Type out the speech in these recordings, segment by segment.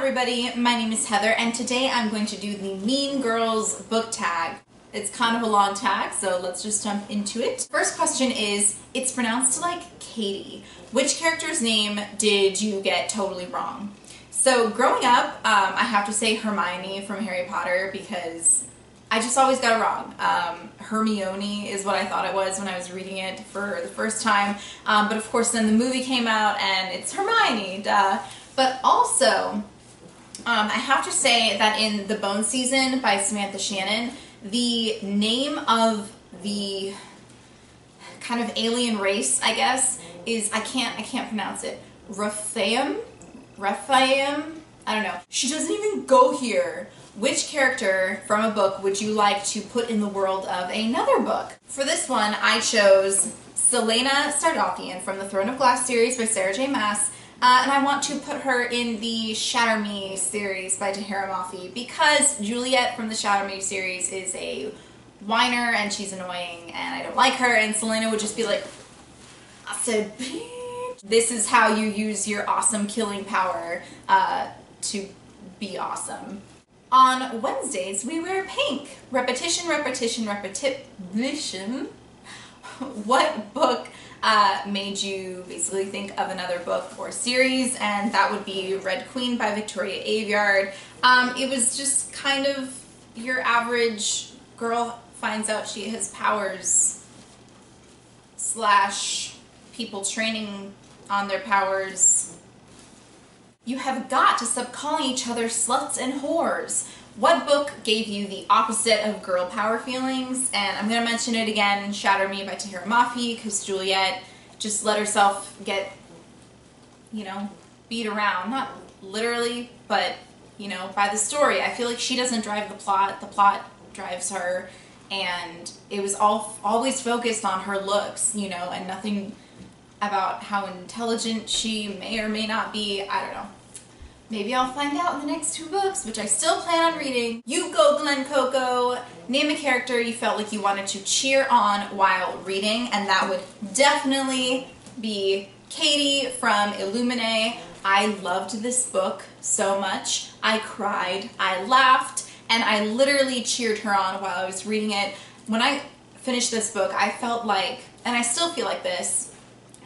everybody, my name is Heather and today I'm going to do the Mean Girls book tag. It's kind of a long tag, so let's just jump into it. First question is, it's pronounced like Katie. Which character's name did you get totally wrong? So growing up, I have to say Hermione from Harry Potter because I just always got it wrong. Hermione is what I thought it was when I was reading it for the first time, but of course then the movie came out and it's Hermione, duh. But also, I have to say that in The Bone Season by Samantha Shannon, the name of the kind of alien race, I guess, is, I can't pronounce it, Rephaim? I don't know. She doesn't even go here. Which character from a book would you like to put in the world of another book? For this one, I chose Celaena Sardothien from the Throne of Glass series by Sarah J. Maas. And I want to put her in the Shatter Me series by Tahereh Mafi because Juliet from the Shatter Me series is a whiner and she's annoying and I don't like her, and Celaena would just be like, I said, bitch. This is how you use your awesome killing power to be awesome. On Wednesdays, we wear pink. Repetition, repetition, repetition. What book made you basically think of another book or series? And that would be Red Queen by Victoria Aveyard. It was just kind of your average girl finds out she has powers / people training on their powers. You have got to stop calling each other sluts and whores. What book gave you the opposite of girl power feelings? And I'm going to mention it again, Shatter Me by Tahereh Mafi, because Juliet just let herself get, you know, beat around. Not literally, but, you know, by the story. I feel like she doesn't drive the plot drives her, and it was always focused on her looks, you know, and nothing about how intelligent she may or may not be. I don't know. Maybe I'll find out in the next 2 books, which I still plan on reading. You go, Glen Coco. Name a character you felt like you wanted to cheer on while reading, and that would definitely be Katie from Illuminae. I loved this book so much. I cried, I laughed, and I literally cheered her on while I was reading it. When I finished this book, I felt like, and I still feel like this,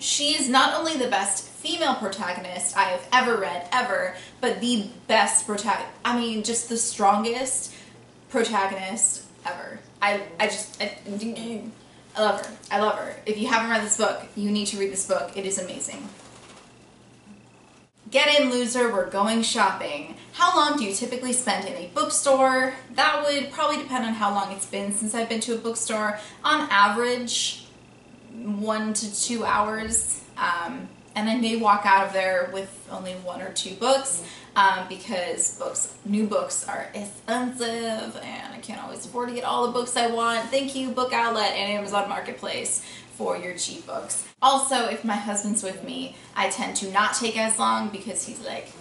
she is not only the best female protagonist I have ever read, ever, but the best I mean, just the strongest protagonist ever. I love her. I love her. If you haven't read this book, you need to read this book. It is amazing. Get in, loser, we're going shopping. How long do you typically spend in a bookstore? That would probably depend on how long it's been since I've been to a bookstore. On average, 1 to 2 hours. And I may walk out of there with only 1 or 2 books because new books are expensive and I can't always afford to get all the books I want. Thank you, Book Outlet and Amazon Marketplace, for your cheap books. Also, if my husband's with me, I tend to not take as long because he's like,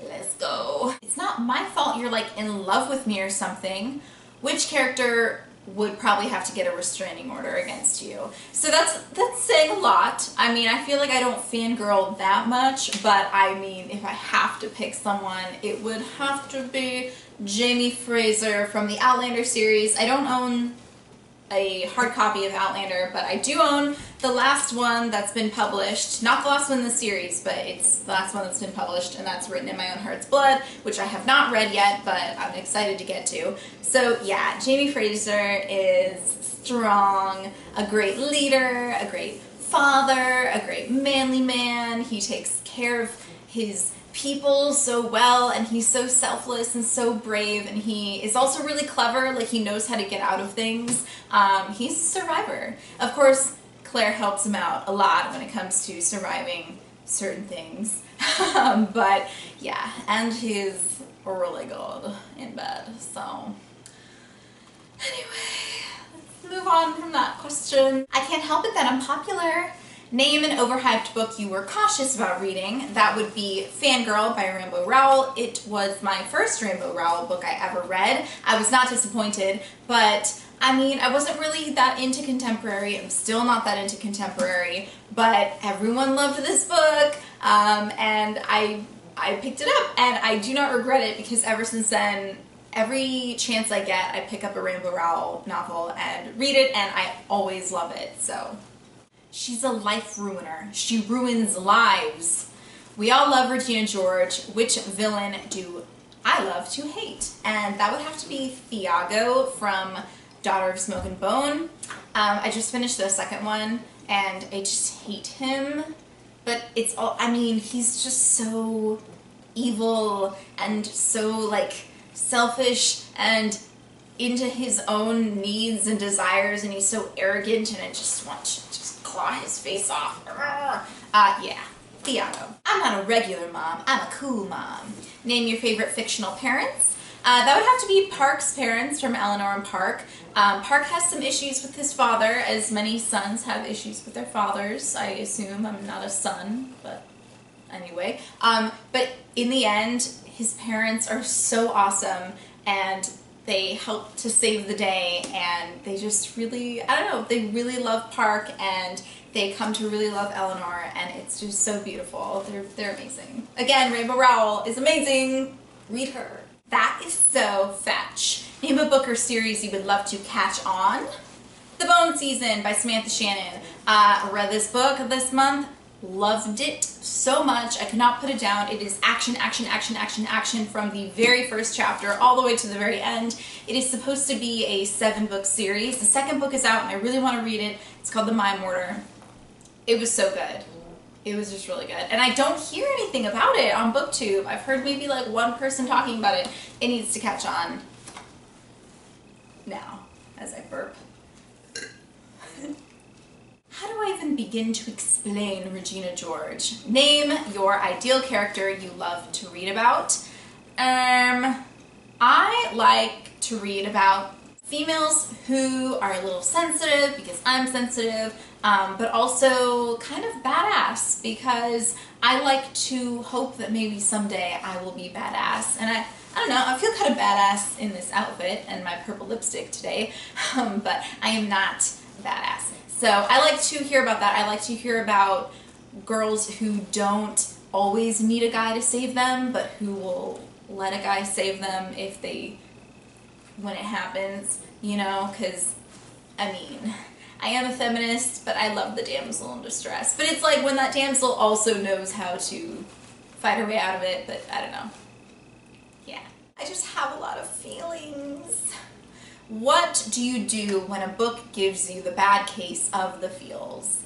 let's go. It's not my fault you're like in love with me or something. Which character would probably have to get a restraining order against you? So that's saying a lot. I mean, I feel like I don't fangirl that much, but I mean, if I have to pick someone, it would have to be Jamie Fraser from the Outlander series. I don't own a hard copy of Outlander, but I do own the last one that's been published. Not the last one in the series, but it's the last one that's been published, and that's Written in My Own Heart's Blood, which I have not read yet, but I'm excited to get to. So yeah, Jamie Fraser is strong, a great leader, a great father, a great manly man. He takes care of his people so well, and he's so selfless and so brave, and he is also really clever. Like, he knows how to get out of things. He's a survivor. Of course, Claire helps him out a lot when it comes to surviving certain things. But yeah, and he's really good in bed. So anyway, let's move on from that question. I can't help it that I'm popular. Name an overhyped book you were cautious about reading. That would be Fangirl by Rainbow Rowell. It was my first Rainbow Rowell book I ever read. I was not disappointed, but I mean, I wasn't really that into contemporary. I'm still not that into contemporary, but everyone loved this book, and I I picked it up, and I do not regret it because ever since then, every chance I get, I pick up a Rainbow Rowell novel and read it, and I always love it, so. She's a life ruiner. She ruins lives. We all love Regina George. Which villain do I love to hate? And that would have to be Thiago from Daughter of Smoke and Bone. I just finished the second one, and I just hate him. But it's all, I mean, he's just so evil and so, like, selfish and into his own needs and desires, and he's so arrogant, and I just want to just claw his face off. Yeah, Thiago. I'm not a regular mom, I'm a cool mom. Name your favorite fictional parents. That would have to be Park's parents from Eleanor and Park. Park has some issues with his father, as many sons have issues with their fathers. I assume I'm not a son, but anyway. But in the end, his parents are so awesome, and they help to save the day, and they just really, I don't know, they really love Park, and they come to really love Eleanor, and it's just so beautiful. They're amazing. Again, Rainbow Rowell is amazing. Read her. That is so fetch. Name a book or series you would love to catch on. The Bone Season by Samantha Shannon. Read this book this month. Loved it so much. I could not put it down. It is action, action, action, action, action from the very first chapter all the way to the very end. It is supposed to be a 7-book series. The second book is out and I really want to read it. It's called The Mime Order. It was so good. It was just really good. And I don't hear anything about it on BookTube. I've heard maybe like one person talking about it. It needs to catch on now as I burp. How do I even begin to explain Regina George? Name your ideal character you love to read about. I like to read about females who are a little sensitive because I'm sensitive, but also kind of badass because I like to hope that maybe someday I will be badass. And I don't know, I feel kind of badass in this outfit and my purple lipstick today, but I am not badass. So I like to hear about that. I like to hear about girls who don't always need a guy to save them, but who will let a guy save them when it happens, you know, because, I mean, I am a feminist, but I love the damsel in distress. But it's like when that damsel also knows how to fight her way out of it, but I don't know. Yeah. I just have a lot of feelings. What do you do when a book gives you the bad case of the feels?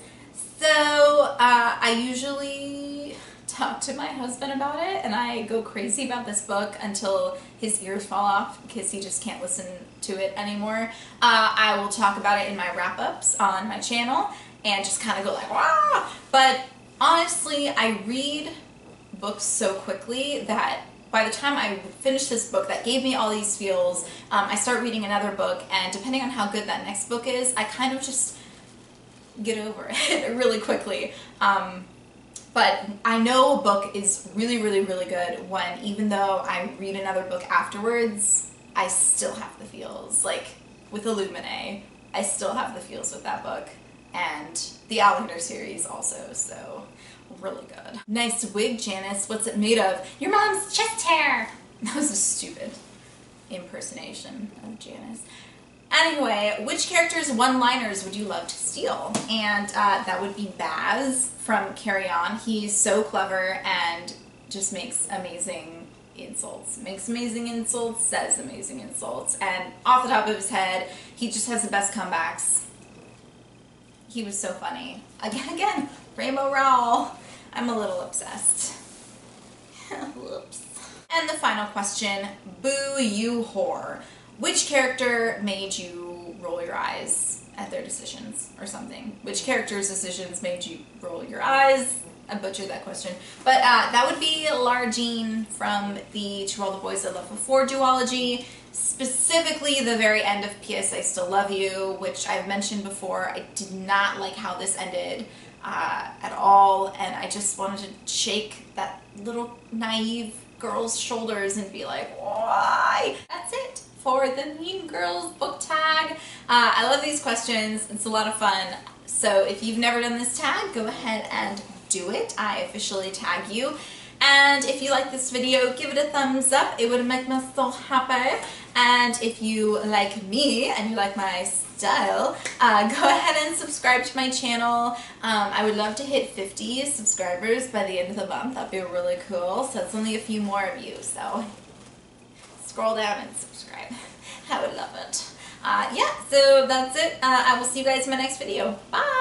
So, I usually talk to my husband about it, and I go crazy about this book until his ears fall off because he just can't listen to it anymore. I will talk about it in my wrap-ups on my channel and just kind of go like, wah! But honestly, I read books so quickly that by the time I finish this book that gave me all these feels, I start reading another book, and depending on how good that next book is, I kind of just get over it really quickly. But I know a book is really, really, really good when, even though I read another book afterwards, I still have the feels. Like, with Illuminae, I still have the feels with that book. And the Outlander series also, so really good. Nice wig, Janice. What's it made of? Your mom's chest hair! That was a stupid impersonation of Janice. Anyway, which character's one-liners would you love to steal? And that would be Baz from Carry On. He's so clever and just makes amazing insults. Makes amazing insults, says amazing insults, and off the top of his head, he just has the best comebacks. He was so funny. Again, Rainbow Rowell. I'm a little obsessed. Whoops. And the final question, boo you whore. Which character made you roll your eyes at their decisions or something? Which character's decisions made you roll your eyes? I butchered that question. But that would be Lara Jean from the To All the Boys I Loved Before duology. Specifically the very end of P.S. I Still Love You, which I've mentioned before. I did not like how this ended at all, and I just wanted to shake that little naive girl's shoulders and be like, why? That's it for the Mean Girls book tag. I love these questions. It's a lot of fun. So if you've never done this tag, go ahead and do it. I officially tag you. And if you like this video, give it a thumbs up. It would make me so happy. And if you like me and you like my style, go ahead and subscribe to my channel. I would love to hit 50 subscribers by the end of the month. That'd be really cool. So it's only a few more of you. So scroll down and subscribe. I would love it. Yeah, so that's it. I will see you guys in my next video. Bye!